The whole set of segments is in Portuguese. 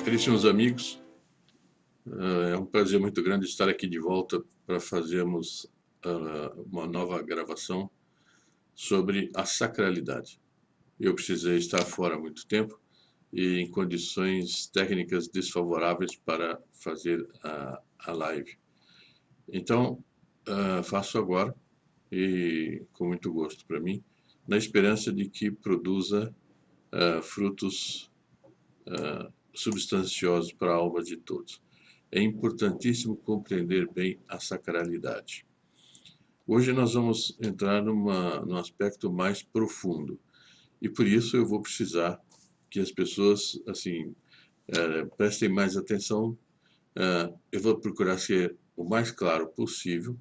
Caríssimos amigos, é um prazer muito grande estar aqui de volta para fazermos uma nova gravação sobre a sacralidade. Eu precisei estar fora há muito tempo e em condições técnicas desfavoráveis para fazer a live. Então, faço agora e com muito gosto para mim, na esperança de que produza frutos substanciosos para a alma de todos. É importantíssimo compreender bem a sacralidade. Hoje nós vamos entrar num aspecto mais profundo e por isso eu vou precisar que as pessoas assim prestem mais atenção. Eu vou procurar ser o mais claro possível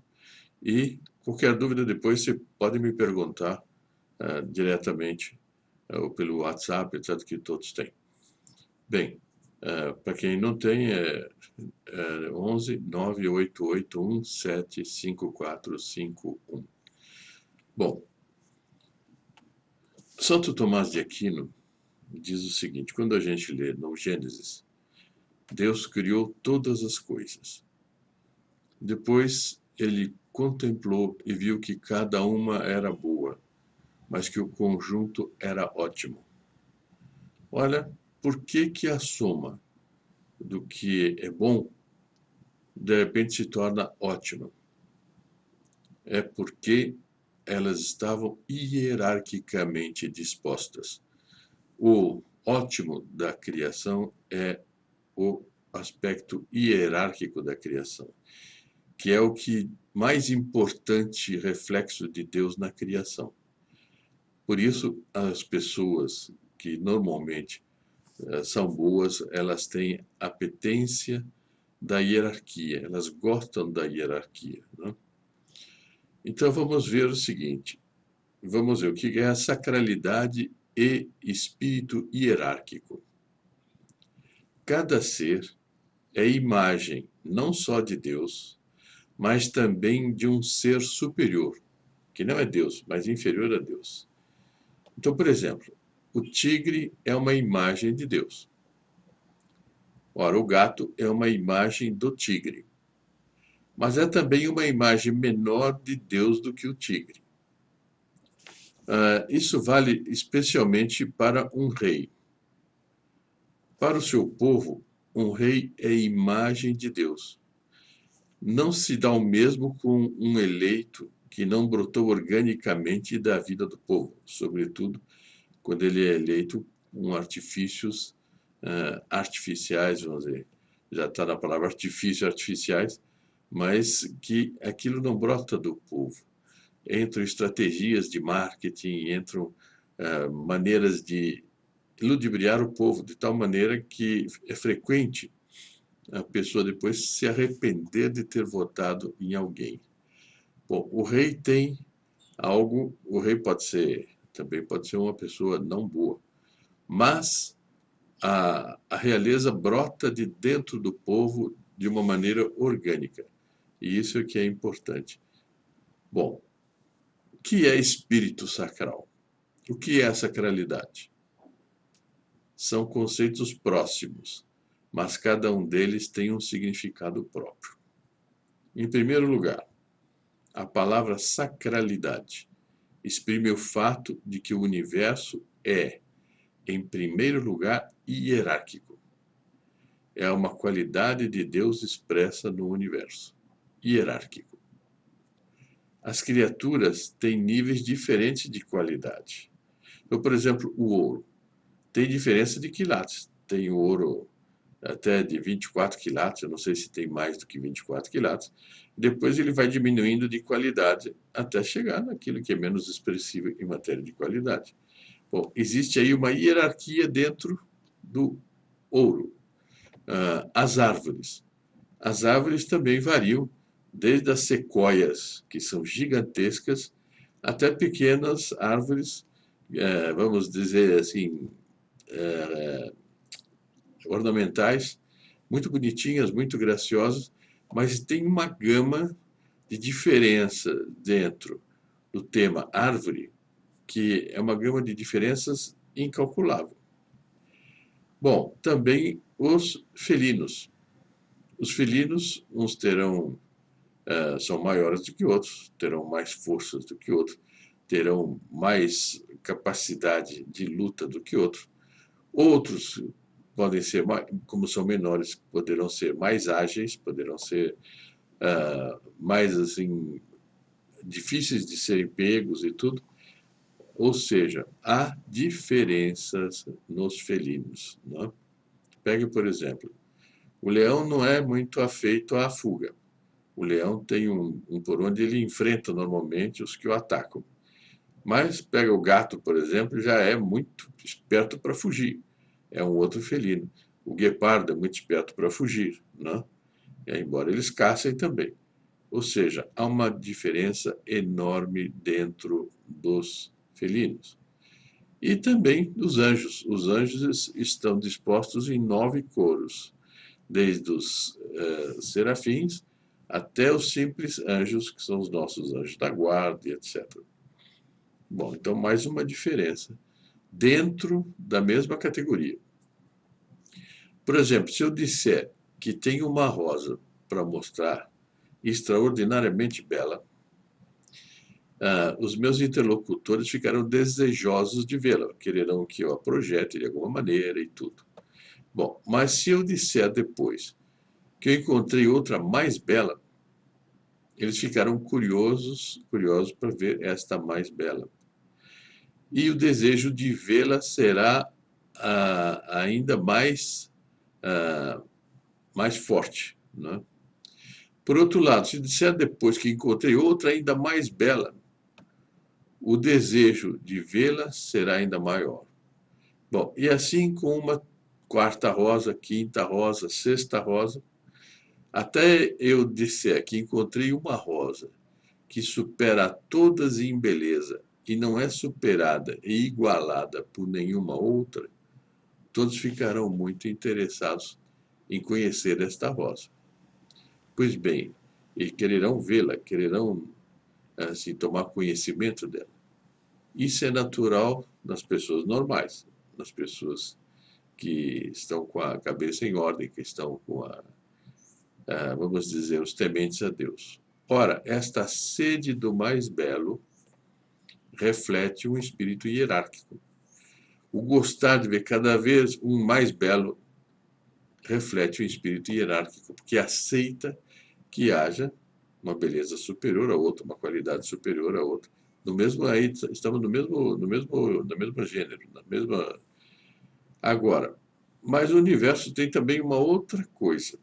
e qualquer dúvida depois você pode me perguntar diretamente ou pelo WhatsApp, etc., que todos têm. Bem, para quem não tem, 11 9881 75451. Bom, Santo Tomás de Aquino diz o seguinte: quando a gente lê no Gênesis, Deus criou todas as coisas. Depois ele contemplou e viu que cada uma era boa, mas que o conjunto era ótimo. Olha, por que a soma do que é bom de repente se torna ótima? É porque elas estavam hierarquicamente dispostas. O ótimo da criação é o aspecto hierárquico da criação, que é o que mais importante reflexo de Deus na criação. Por isso, as pessoas que normalmente são boas, elas têm apetência da hierarquia, elas gostam da hierarquia, né? Então vamos ver o seguinte, vamos ver o que é a sacralidade e espírito hierárquico. Cada ser é imagem não só de Deus, mas também de um ser superior, que não é Deus, mas inferior a Deus. Então, por exemplo, o tigre é uma imagem de Deus. Ora, o gato é uma imagem do tigre. Mas é também uma imagem menor de Deus do que o tigre. Isso vale especialmente para um rei. Para o seu povo, um rei é imagem de Deus. Não se dá o mesmo com um eleito que não brotou organicamente da vida do povo, sobretudo quando ele é eleito com artifícios artificiais, vamos dizer, já está na palavra artifício, artificiais, mas que aquilo não brota do povo. Entram estratégias de marketing, entram maneiras de ludibriar o povo, de tal maneira que é frequente a pessoa depois se arrepender de ter votado em alguém. Bom, o rei tem algo, o rei também pode ser uma pessoa não boa, mas a realeza brota de dentro do povo de uma maneira orgânica. E isso é que é importante. Bom, o que é espírito sacral? O que é a sacralidade? São conceitos próximos, mas cada um deles tem um significado próprio. Em primeiro lugar, a palavra sacralidade exprime o fato de que o universo é, em primeiro lugar, hierárquico. É uma qualidade de Deus expressa no universo, hierárquico. As criaturas têm níveis diferentes de qualidade. Então, por exemplo, o ouro tem diferença de quilates. Tem ouro até de 24 quilates, eu não sei se tem mais do que 24 quilates. Depois ele vai diminuindo de qualidade até chegar naquilo que é menos expressivo em matéria de qualidade. Bom, existe aí uma hierarquia dentro do ouro. As árvores. As árvores também variam, desde as sequoias, que são gigantescas, até pequenas árvores, vamos dizer assim, ornamentais, muito bonitinhas, muito graciosas, mas tem uma gama de diferença dentro do tema árvore, que é uma gama de diferenças incalculável. Bom, também os felinos. Os felinos, uns terão, são maiores do que outros, terão mais forças do que outros, terão mais capacidade de luta do que outros. Outros podem ser, como são menores, poderão ser mais ágeis, poderão ser mais assim difíceis de serem pegos e tudo. Ou seja, há diferenças nos felinos. Né? Pegue, por exemplo, o leão não é muito afeito à fuga. O leão tem um por onde ele enfrenta normalmente os que o atacam. Mas pega o gato, por exemplo, já é muito esperto para fugir. É um outro felino. O guepardo é muito esperto para fugir, né? Embora eles caçem também. Ou seja, há uma diferença enorme dentro dos felinos. E também dos anjos. Os anjos estão dispostos em 9 coros, desde os serafins até os simples anjos, que são os nossos anjos da guarda, etc. Bom, então mais uma diferença dentro da mesma categoria. Por exemplo, se eu disser que tem uma rosa para mostrar extraordinariamente bela, os meus interlocutores ficarão desejosos de vê-la, quererão que eu a projete de alguma maneira e tudo. Bom, mas se eu disser depois que eu encontrei outra mais bela, eles ficarão curiosos para ver esta mais bela. E o desejo de vê-la será ainda mais forte. Né? Por outro lado, se disser depois que encontrei outra ainda mais bela, o desejo de vê-la será ainda maior. Bom, e assim com uma quarta rosa, quinta rosa, sexta rosa, até eu disser que encontrei uma rosa que supera todas em beleza e não é superada e igualada por nenhuma outra, todos ficarão muito interessados em conhecer esta rosa. Pois bem, e quererão vê-la, quererão assim, tomar conhecimento dela. Isso é natural nas pessoas normais, nas pessoas que estão com a cabeça em ordem, que estão com vamos dizer, os tementes a Deus. Ora, esta sede do mais belo reflete um espírito hierárquico. O gostar de ver cada vez um mais belo reflete um espírito hierárquico, porque aceita que haja uma beleza superior a outra, uma qualidade superior a outra. No mesmo aí estamos no mesmo gênero, na mesma. Agora, mas o universo tem também uma outra coisa,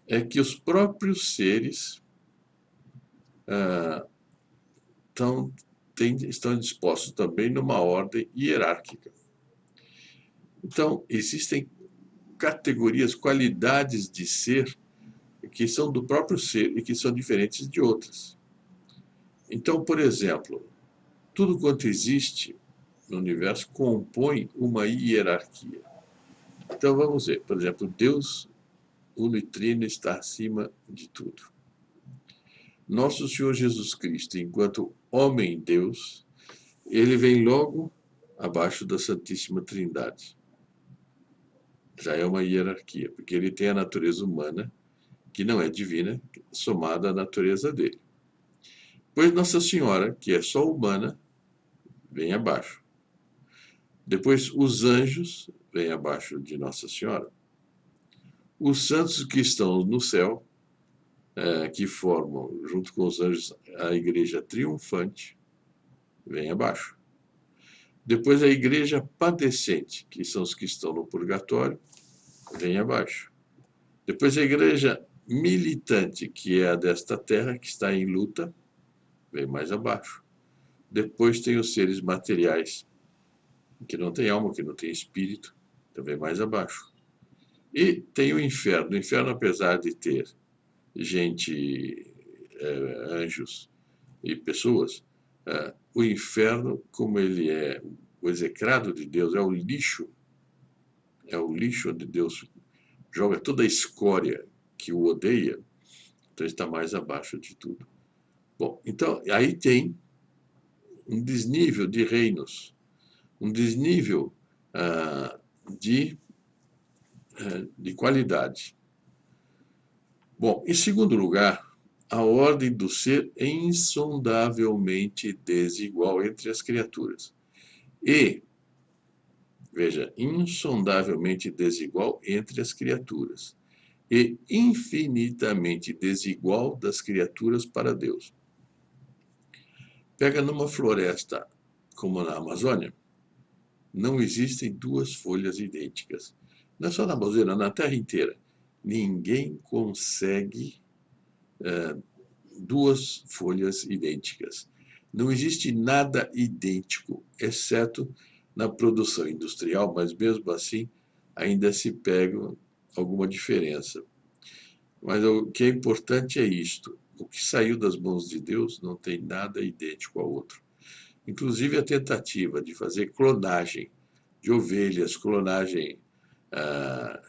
é que os próprios seres estão, estão dispostos também numa ordem hierárquica. Então, existem categorias, qualidades de ser que são do próprio ser e que são diferentes de outras. Então, por exemplo, tudo quanto existe no universo compõe uma hierarquia. Então, vamos ver, por exemplo, Deus uno e trino está acima de tudo. Nosso Senhor Jesus Cristo, enquanto homem-Deus, ele vem logo abaixo da Santíssima Trindade. Já é uma hierarquia, porque ele tem a natureza humana, que não é divina, somada à natureza dele. Pois Nossa Senhora, que é só humana, vem abaixo. Depois os anjos vêm abaixo de Nossa Senhora. Os santos que estão no céu, que formam, junto com os anjos, a igreja triunfante, vem abaixo. Depois a igreja padecente, que são os que estão no purgatório, vem abaixo. Depois a igreja militante, que é a desta terra, que está em luta, vem mais abaixo. Depois tem os seres materiais, que não tem alma, que não tem espírito, também mais abaixo. E tem o inferno. O inferno, apesar de ter gente, anjos e pessoas, o inferno, como ele é o execrado de Deus, é o lixo onde Deus joga toda a escória que o odeia, então está mais abaixo de tudo. Bom, então aí tem um desnível de reinos, um desnível de, de qualidade. Bom, em segundo lugar, a ordem do ser é insondavelmente desigual entre as criaturas. E, veja, insondavelmente desigual entre as criaturas. E infinitamente desigual das criaturas para Deus. Pega numa floresta como na Amazônia, não existem duas folhas idênticas. Não é só na Amazônia, na Terra inteira. Ninguém consegue duas folhas idênticas. Não existe nada idêntico, exceto na produção industrial, mas mesmo assim ainda se pega alguma diferença. Mas o que é importante é isto: o que saiu das mãos de Deus não tem nada idêntico ao outro. Inclusive a tentativa de fazer clonagem de ovelhas, clonagem ah,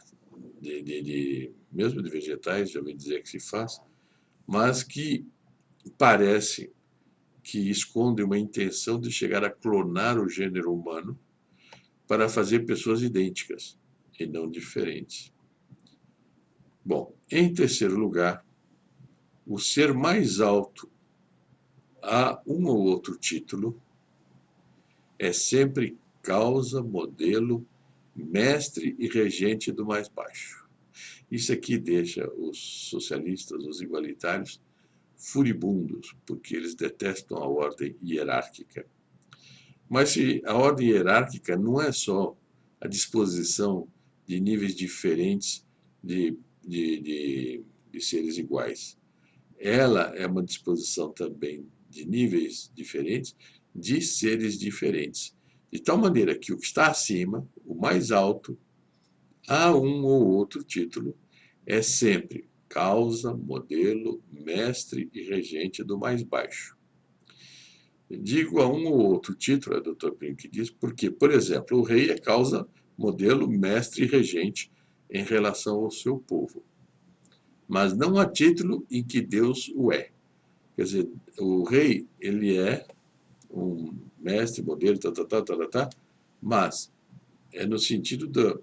mesmo de vegetais, já ouvi dizer que se faz, mas que parece que esconde uma intenção de chegar a clonar o gênero humano para fazer pessoas idênticas e não diferentes. Bom, em terceiro lugar, o ser mais alto a um ou outro título é sempre causa, modelo, mestre e regente do mais baixo. Isso aqui deixa os socialistas, os igualitários, furibundos, porque eles detestam a ordem hierárquica. Mas se a ordem hierárquica não é só a disposição de níveis diferentes de seres iguais, ela é uma disposição também de níveis diferentes de seres diferentes. De tal maneira que o que está acima, o mais alto, a um ou outro título, é sempre causa, modelo, mestre e regente do mais baixo. Digo a um ou outro título, é o Dr. Plínio que diz, porque, por exemplo, o rei é causa, modelo, mestre e regente em relação ao seu povo. Mas não há título em que Deus o é. Quer dizer, o rei, ele é um mestre, modelo, mas é no sentido da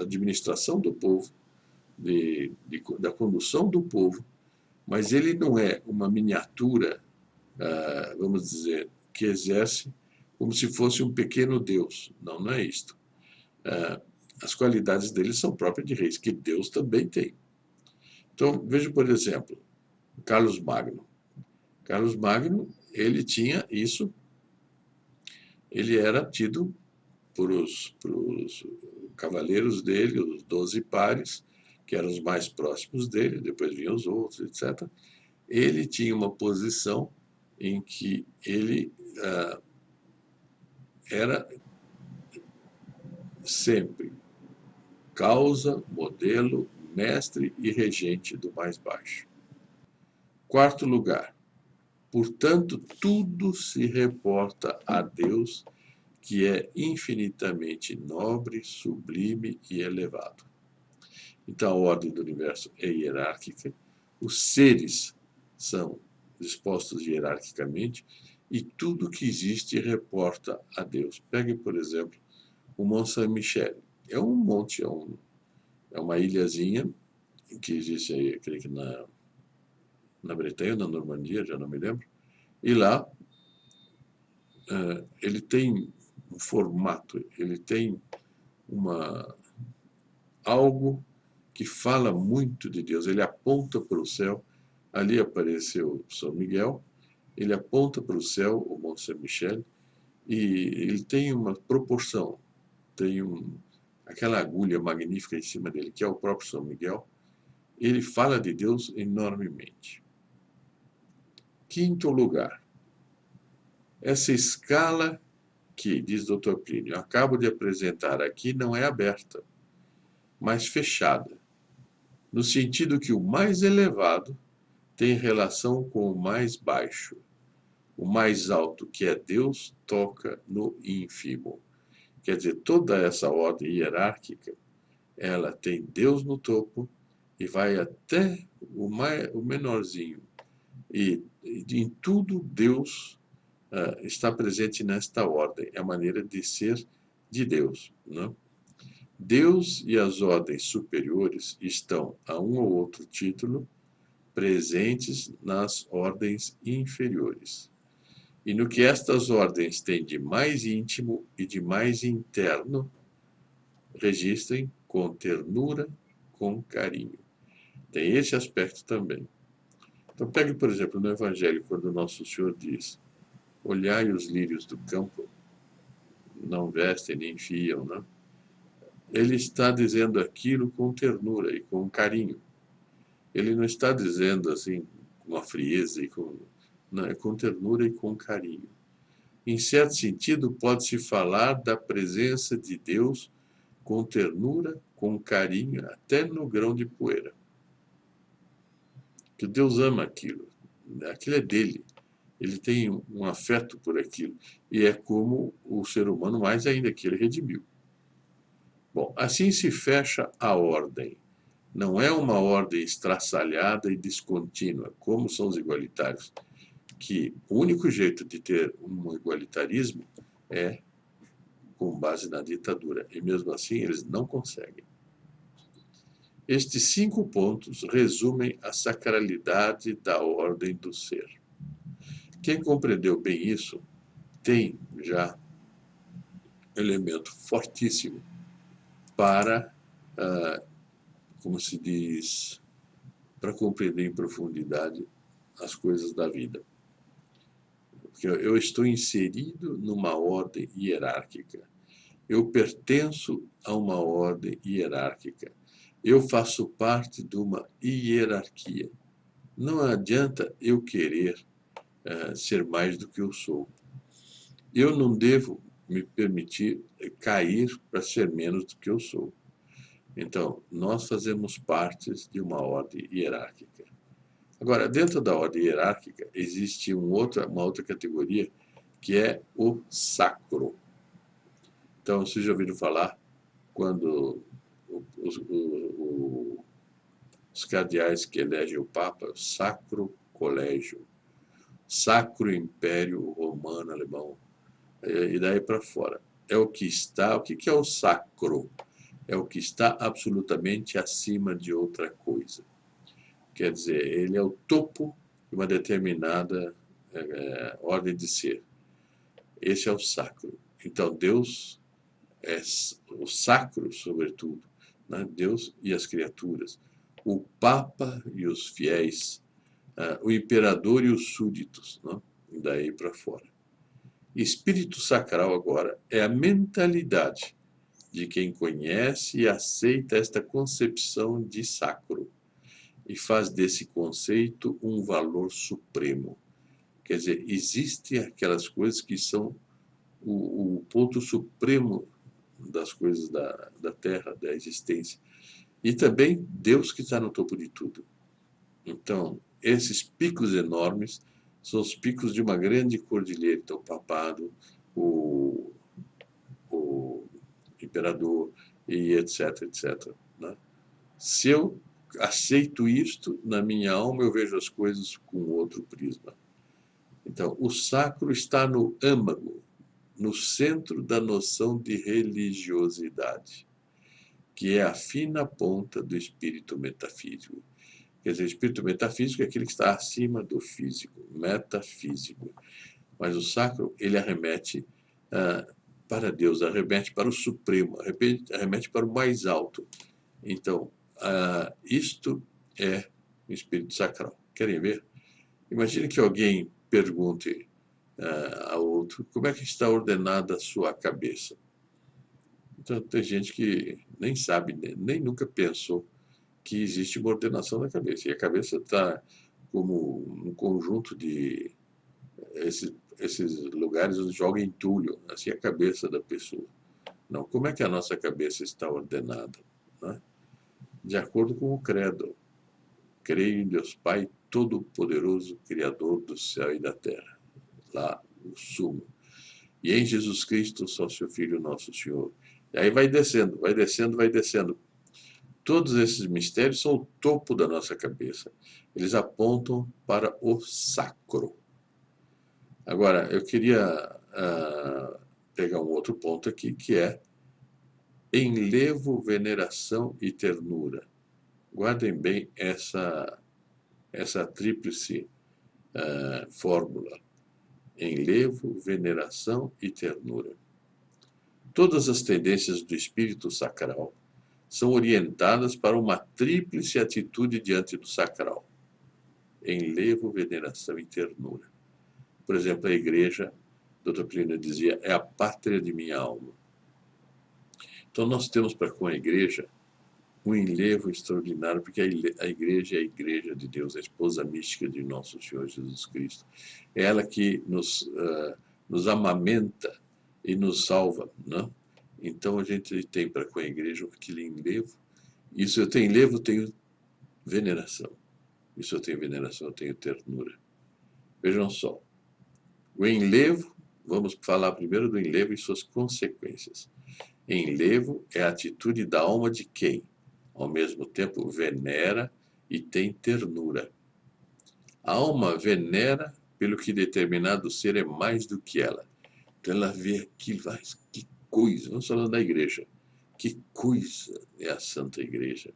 administração do povo, da condução do povo, mas ele não é uma miniatura, vamos dizer, que exerce como se fosse um pequeno Deus. Não, não é isto. As qualidades dele são próprias de reis, que Deus também tem. Então, veja, por exemplo, Carlos Magno. Carlos Magno, ele tinha isso, ele era tido por os cavaleiros dele, os 12 pares, que eram os mais próximos dele, depois vinham os outros, etc. Ele tinha uma posição em que ele era sempre causa, modelo, mestre e regente do mais baixo. Quarto lugar, portanto, tudo se reporta a Deus, que é infinitamente nobre, sublime e elevado. Então, a ordem do universo é hierárquica, os seres são dispostos hierarquicamente e tudo que existe reporta a Deus. Pegue, por exemplo, o Mont Saint-Michel. É um monte, é uma ilhazinha que existe aí, creio que na Bretanha, na Normandia, já não me lembro. E lá ele tem um formato, ele tem algo que fala muito de Deus. Ele aponta para o céu. Ali apareceu São Miguel. Ele aponta para o céu, o Mont Saint-Michel, e ele tem uma proporção. Tem aquela agulha magnífica em cima dele, que é o próprio São Miguel. Ele fala de Deus enormemente. Quinto lugar, essa escala que, diz Dr. Plínio, acabo de apresentar aqui, não é aberta, mas fechada, no sentido que o mais elevado tem relação com o mais baixo. O mais alto, que é Deus, toca no ínfimo. Quer dizer, toda essa ordem hierárquica, ela tem Deus no topo e vai até o menorzinho. E em tudo Deus está presente nesta ordem. É a maneira de ser de Deus, né? Deus e as ordens superiores estão, a um ou outro título, presentes nas ordens inferiores. E no que estas ordens têm de mais íntimo e de mais interno, registrem com ternura, com carinho. Tem esse aspecto também. Então, pegue, por exemplo, no Evangelho, quando o Nosso Senhor diz: olhai os lírios do campo, não vestem nem fiam, né? Ele está dizendo aquilo com ternura e com carinho. Ele não está dizendo assim com uma frieza e com, não, é com ternura e com carinho. Em certo sentido, pode-se falar da presença de Deus com ternura, com carinho, até no grão de poeira. Que Deus ama aquilo. Aquilo é dele. Ele tem um afeto por aquilo. E é como o ser humano, mais ainda, que ele redimiu. Bom, assim se fecha a ordem. Não é uma ordem estraçalhada e descontínua, como são os igualitários, que o único jeito de ter um igualitarismo é com base na ditadura. E mesmo assim eles não conseguem. Estes 5 pontos resumem a sacralidade da ordem do ser. Quem compreendeu bem isso tem já elemento fortíssimo para, como se diz, para compreender em profundidade as coisas da vida. Porque eu estou inserido numa ordem hierárquica. Eu pertenço a uma ordem hierárquica. Eu faço parte de uma hierarquia. Não adianta eu querer ser mais do que eu sou. Eu não devo me permitir cair para ser menos do que eu sou. Então, nós fazemos parte de uma ordem hierárquica. Agora, dentro da ordem hierárquica, existe uma outra categoria, que é o sacro. Então, vocês já ouviram falar quando os cardeais que elegem o Papa, o Sacro Colégio, Sacro Império Romano Alemão, e daí para fora. É o que está, o que é o sacro? É o que está absolutamente acima de outra coisa. Quer dizer, ele é o topo de uma determinada ordem de ser. Esse é o sacro. Então, Deus é o sacro, sobretudo, né? Deus e as criaturas. O Papa e os fiéis, o imperador e os súditos, né? Daí para fora. Espírito sacral, agora, é a mentalidade de quem conhece e aceita esta concepção de sacro e faz desse conceito um valor supremo. Quer dizer, existem aquelas coisas que são o ponto supremo das coisas da Terra, da existência. E também Deus que está no topo de tudo. Então, esses picos enormes são os picos de uma grande cordilheira. Então, o papado, o imperador e etc, etc. Né? Se eu aceito isto, na minha alma eu vejo as coisas com outro prisma. Então, o sacro está no âmago, no centro da noção de religiosidade, que é a fina ponta do espírito metafísico. Quer dizer, o espírito metafísico é aquele que está acima do físico, metafísico. Mas o sacro, ele arremete para Deus, arremete para o supremo, arremete para o mais alto. Então, isto é o espírito sacral. Querem ver? Imagine que alguém pergunte a outro como é que está ordenada a sua cabeça. Então, tem gente que nem sabe, nem nunca pensou que existe uma ordenação da cabeça. E a cabeça está como um conjunto de esses lugares onde joga entulho, assim, a cabeça da pessoa. Não, como é que a nossa cabeça está ordenada? Né? De acordo com o credo. Creio em Deus Pai Todo-Poderoso, Criador do céu e da terra. Lá, o sumo. E em Jesus Cristo, só seu Filho, nosso Senhor. E aí vai descendo, vai descendo, vai descendo. Todos esses mistérios são o topo da nossa cabeça. Eles apontam para o sacro. Agora, eu queria pegar um outro ponto aqui, que é enlevo, veneração e ternura. Guardem bem essa tríplice fórmula: enlevo, veneração e ternura. Todas as tendências do espírito sacral são orientadas para uma tríplice atitude diante do sacral: enlevo, veneração e ternura. Por exemplo, a igreja, Dr. Plínio dizia, é a pátria de minha alma. Então nós temos para com a igreja um enlevo extraordinário, porque a igreja é a igreja de Deus, a esposa mística de nosso Senhor Jesus Cristo. É ela que nos amamenta e nos salva, né? Então a gente tem para com a igreja aquele enlevo. Isso eu tenho enlevo, tenho veneração. Isso eu tenho veneração, eu tenho ternura. Vejam só. O enlevo, vamos falar primeiro do enlevo e suas consequências. Enlevo é a atitude da alma de quem, ao mesmo tempo, venera e tem ternura. A alma venera pelo que determinado ser é mais do que ela. Então ela vê aquilo, que coisa, vamos falar da igreja, que coisa é a Santa Igreja,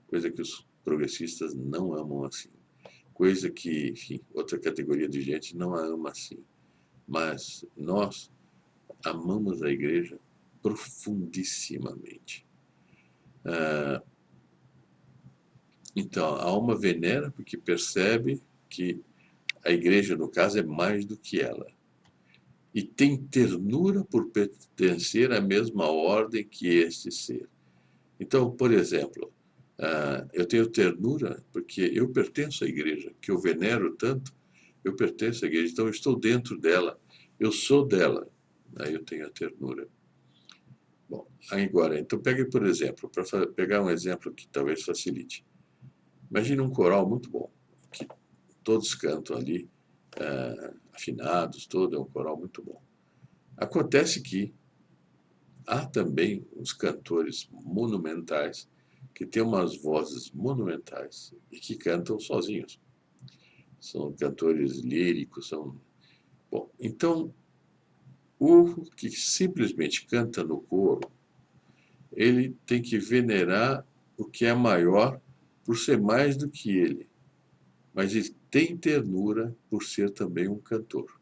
coisa que os progressistas não amam assim, coisa que, enfim, outra categoria de gente não a ama assim, mas nós amamos a igreja profundissimamente. Então, a alma venera porque percebe que a igreja, no caso, é mais do que ela. E tem ternura por pertencer à mesma ordem que este ser. Então, por exemplo, eu tenho ternura porque eu pertenço à igreja, que eu venero tanto, eu pertenço à igreja, então eu estou dentro dela, eu sou dela, aí eu tenho a ternura. Bom, agora, então pegue, por exemplo, para pegar um exemplo que talvez facilite. Imagine um coral muito bom, que todos cantam ali, afinados, todo é um coral muito bom. Acontece que há também uns cantores monumentais que têm umas vozes monumentais e que cantam sozinhos. São cantores líricos, são... Bom, então, o que simplesmente canta no coro, ele tem que venerar o que é maior por ser mais do que ele, mas ele tem ternura por ser também um cantor.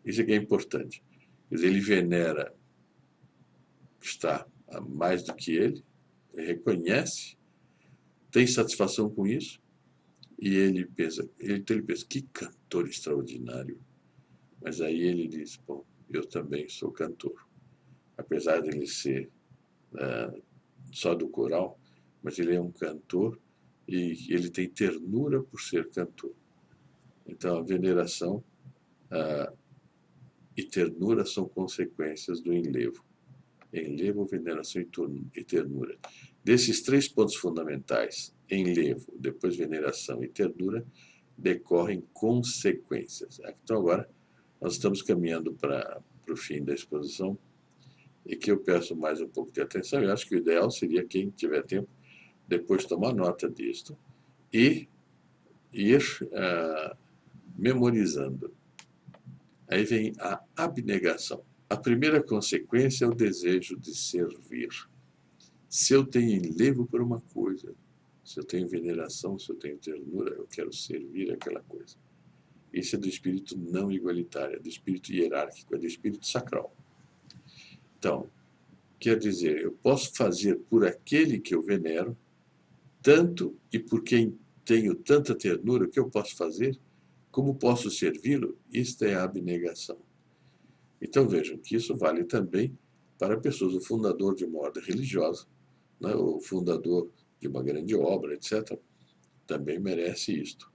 Isso é que é importante. Quer dizer, ele venera o que está mais do que ele reconhece, tem satisfação com isso, e ele pensa, que cantor extraordinário. Mas aí ele diz, bom, eu também sou cantor. Apesar de ele ser só do coral, mas ele é um cantor e ele tem ternura por ser cantor. Então, a veneração e ternura são consequências do enlevo. Enlevo, veneração e ternura. Desses três pontos fundamentais, enlevo, depois veneração e ternura, decorrem consequências. Então, agora, nós estamos caminhando para o fim da exposição e que eu peço mais um pouco de atenção. Eu acho que o ideal seria, quem tiver tempo, depois tomar nota disto e ir memorizando. Aí vem a abnegação. A primeira consequência é o desejo de servir. Se eu tenho enlevo por uma coisa, se eu tenho veneração, se eu tenho ternura, eu quero servir aquela coisa. Isso é do espírito não igualitário, é do espírito hierárquico, é do espírito sacral. Então, quer dizer, eu posso fazer por aquele que eu venero, tanto e por quem tenho tanta ternura, o que eu posso fazer, como posso servi-lo, isto é a abnegação. Então vejam que isso vale também para pessoas, o fundador de uma ordem religiosa, né, o fundador de uma grande obra, etc., também merece isto.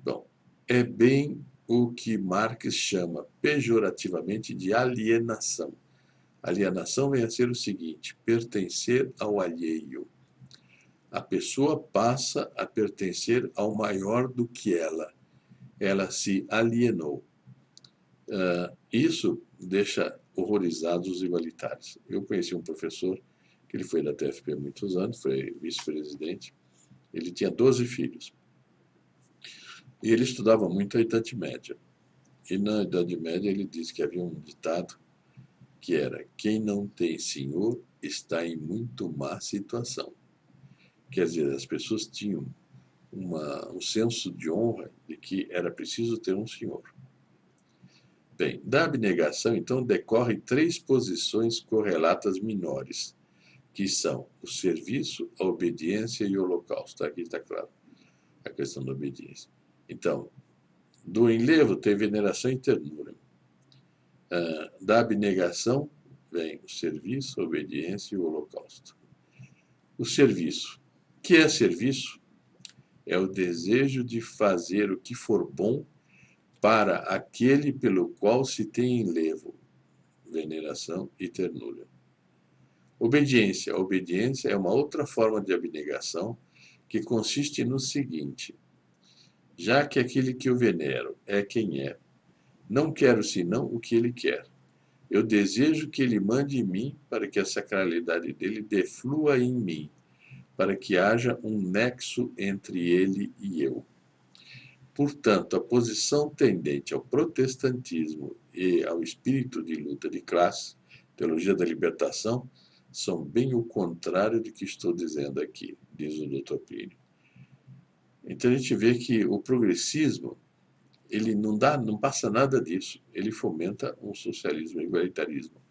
Bom, é bem o que Marx chama pejorativamente de alienação. Alienação vem a ser o seguinte: pertencer ao alheio. A pessoa passa a pertencer ao maior do que ela. Ela se alienou. Isso deixa horrorizados os igualitários. Eu conheci um professor, que ele foi da TFP há muitos anos, foi vice-presidente, ele tinha 12 filhos. E ele estudava muito a Idade Média. E na Idade Média ele diz que havia um ditado que era: quem não tem senhor está em muito má situação. Quer dizer, as pessoas tinham um senso de honra de que era preciso ter um senhor. Bem, da abnegação, então, decorrem três posições correlatas menores, que são o serviço, a obediência e o holocausto. Aqui está claro a questão da obediência. Então, do enlevo tem veneração e ternura. Da abnegação vem o serviço, a obediência e o holocausto. O serviço. O que é serviço? É o desejo de fazer o que for bom para aquele pelo qual se tem enlevo, veneração e ternura. Obediência. A obediência é uma outra forma de abnegação que consiste no seguinte: já que aquele que eu venero é quem é, não quero senão o que ele quer. Eu desejo que ele mande em mim para que a sacralidade dele deflua em mim, para que haja um nexo entre ele e eu. Portanto, a posição tendente ao protestantismo e ao espírito de luta de classe, teologia da libertação, são bem o contrário do que estou dizendo aqui, diz o Dr. Plínio. Então a gente vê que o progressismo, ele não passa nada disso, ele fomenta um socialismo, um igualitarismo.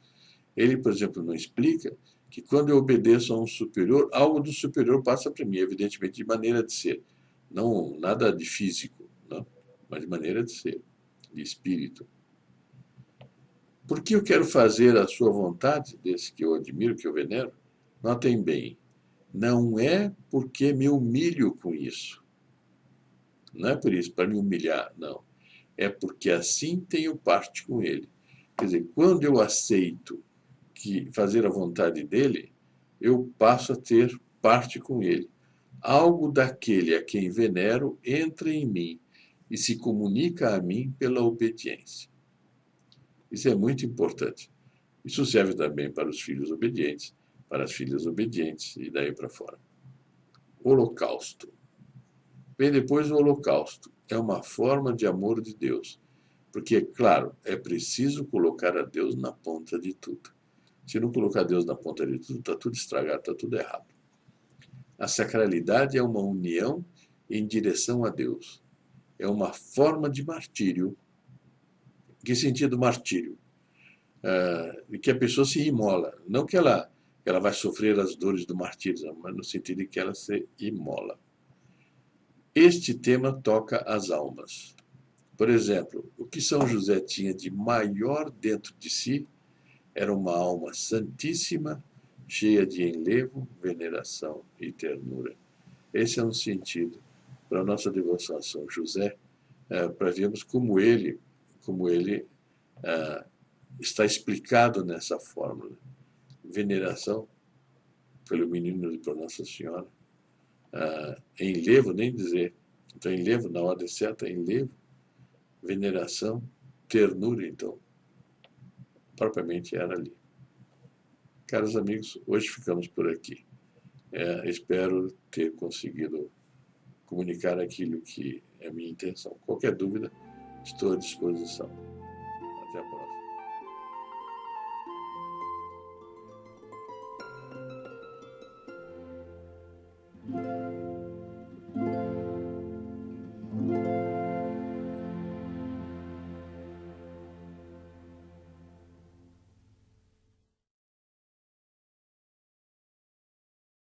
Ele, por exemplo, não explica que quando eu obedeço a um superior, algo do superior passa para mim, evidentemente, de maneira de ser. Não nada de físico, não, mas de maneira de ser, de espírito. Por que eu quero fazer a sua vontade, desse que eu admiro, que eu venero? Notem bem, não é porque me humilho com isso. Não é por isso, para me humilhar, não. É porque assim tenho parte com ele. Quer dizer, quando eu aceito fazer a vontade dele, eu passo a ter parte com ele. Algo daquele a quem venero entra em mim e se comunica a mim pela obediência. Isso é muito importante. Isso serve também para os filhos obedientes, para as filhas obedientes e daí para fora. Holocausto. Vem depois o holocausto. É uma forma de amor de Deus. Porque, claro, é preciso colocar a Deus na ponta de tudo. Se não colocar Deus na ponta de tudo, está tudo estragado, está tudo errado. A sacralidade é uma união em direção a Deus. É uma forma de martírio. Que sentido martírio? Que a pessoa se imola. Não que ela vai sofrer as dores do martírio, mas no sentido de que ela se imola. Este tema toca as almas. Por exemplo, o que São José tinha de maior dentro de si era uma alma santíssima, cheia de enlevo, veneração e ternura. Esse é um sentido para a nossa devoção a São José, para vermos como ele está explicado nessa fórmula. Veneração pelo menino e por Nossa Senhora. Enlevo, nem dizer. Então, enlevo, na ordem certa, enlevo, veneração, ternura, então, propriamente era ali. Caros amigos, hoje ficamos por aqui. Espero ter conseguido comunicar aquilo que é a minha intenção. Qualquer dúvida, estou à disposição. Até a próxima.